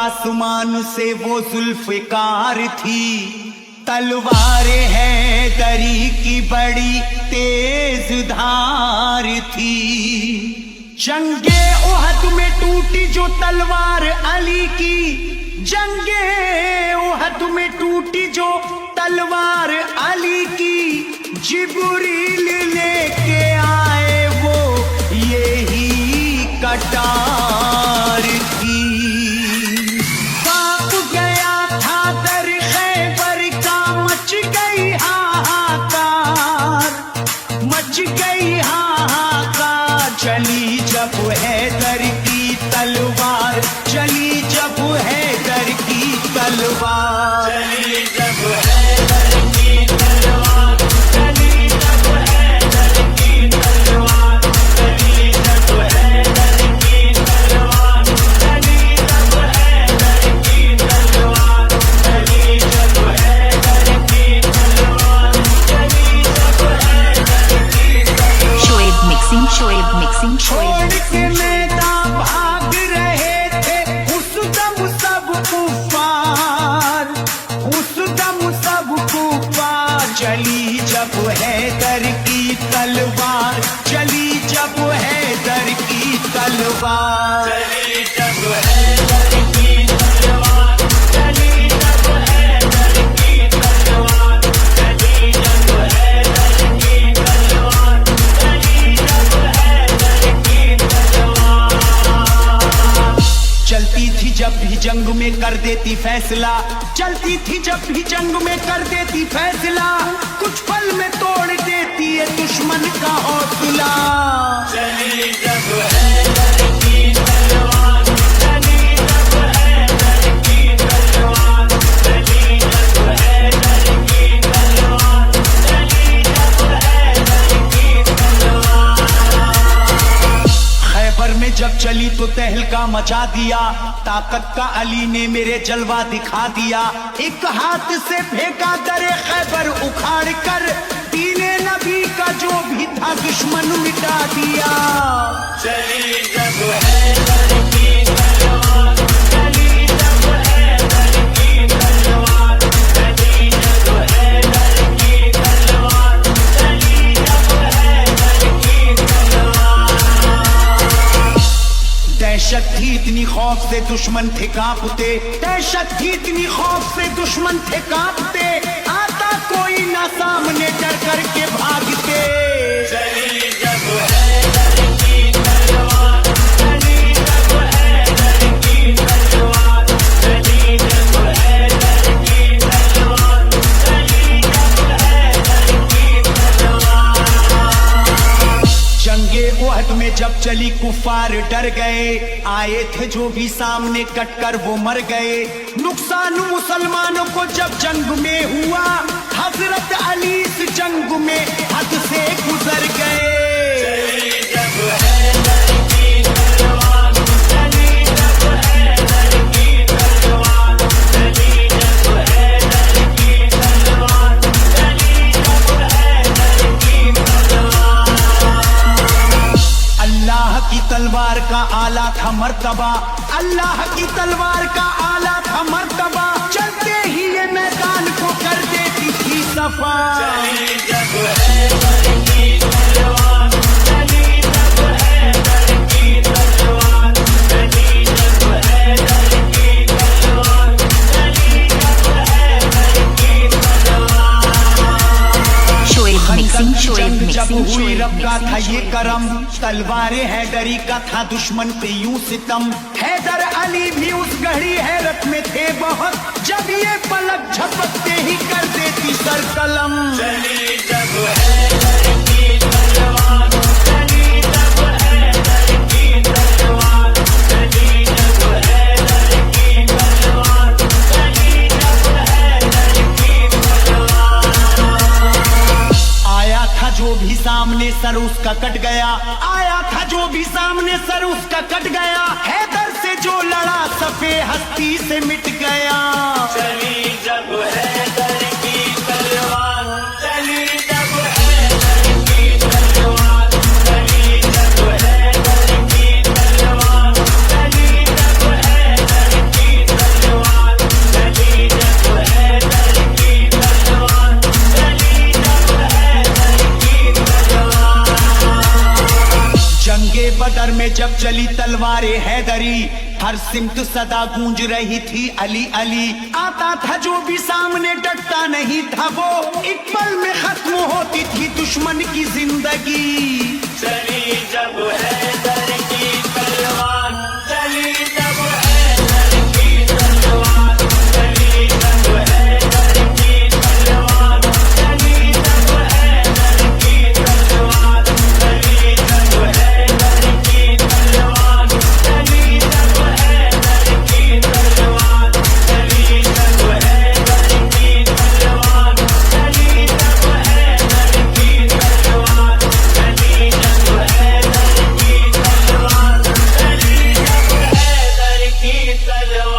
आसमान से वो जुल्फ़िकार थी, तलवार है दरी की बड़ी तेज धार थी। जंगे उहद में टूटी जो तलवार अली की, जंगे उहद में टूटी जो तलवार अली की, जिब्रील लेके आए वो यही कटार थी। कांप गया था दर खैबर का, मच गई हाहाकार, मच गई हाहाकार। चली जब हैदर की तलवार, चली जब हैदर की तलवार, चली जब हैदर की तलवार, चली जब हैदर की तलवार, चली जब हैदर की तलवार, चली जब हैदर की तलवार, चली जब हैदर की तलवार, चली जब हैदर की तलवार। शोएब मिक्सिंग, शोएब मिक्सिंग, छोड़ के मैदान भाग रहे थे उस दम सब कुफार, उस दम सब कुफार। चली जब हैदर की तलवार, चली जब हैदर की तलवार, चली जब हैदर की तलवार, चली जब हैदर की तलवार, चली जब हैदर की तलवार, चली जब हैदर की तलवार। चलती थी जब भी जंग में कर देती फैसला, चलती थी जब भी जंग में कर देती फैसला, कुछ पल में तोड़ देती है दुश्मन का हौसला। चली जब हैदर की तलवार, चली जब हैदर की तलवार, चली जब हैदर की तलवार, चली जब हैदर की तलवार। खैबर में जब चली तो तहलका मचा दिया, ताकत का अली ने मेरे जलवा दिखा दिया। एक हाथ से फेंका दरे खैबर उखाड़ कर, दीने नबी का जो भी था दुश्मन मिटा दिया। चली जब हैदर की तलवार, चली जब हैदर की तलवार, चली जब हैदर की तलवार, चली जब हैदर की तलवार। दहशत थी इतनी खौफ से दुश्मन थे कांपते, दहशत थी इतनी खौफ से दुश्मन थे कांपते। आता कोई ना सामने डर करके भागते। चली जब हैदर की तलवार, चली जब हैदर की तलवार, चली जब हैदर की तलवार, चली जब हैदर की तलवार। जंगे उहद में जब चली कुफार डर गए, आए थे जो भी सामने कटकर वो मर गए। नुकसान मुसलमानों को जब जंग में हुआ, हजरत अली इस जंग में हद से गुजर गए। चली जब हैदर की तलवार, चली जब हैदर की तलवार, चली जब हैदर की तलवार, चली जब हैदर की तलवार। अल्लाह की तलवार का आला था मर्तबा, अल्लाह की तलवार का आला था मर्तबा। चलते ही ये मैदान को कर देती थी सफा। चली जब हैदर की तलवार, चली जब हैदर की तलवार, चली जब हैदर की तलवार, चली जब हैदर की तलवार। शोएब मिक्सिंग, शोएब जब मिक्सिंग, हुई शोएब रब का था मिक्सिंग। ये करम, तलवारे हैदरी का था दुश्मन पे यूं सितम। हैदर अली भी उस घड़ी हैरत में थे बहुत, जब ये पलक झपकते ही कर देती सर कलम। चली जब हैदर की तलवार, चली जब हैदर की तलवार, चली जब हैदर की तलवार, चली जब हैदर की तलवार। आया था जो भी सामने सर उसका कट गया, आया था जो भी सामने सर उसका कट गया। हैदर से जो लड़ा सफे हस्ती से मिट गया। चली जब हैदर की तलवार, चली जब हैदर की तलवार, चली जब हैदर की तलवार, चली जब हैदर की तलवार। बदर में जब चली तलवारे हैदरी, हर सिमत सदा गूंज रही थी अली अली। आता था जो भी सामने डटता नहीं था वो, एक पल में खत्म होती थी दुश्मन की जिंदगी।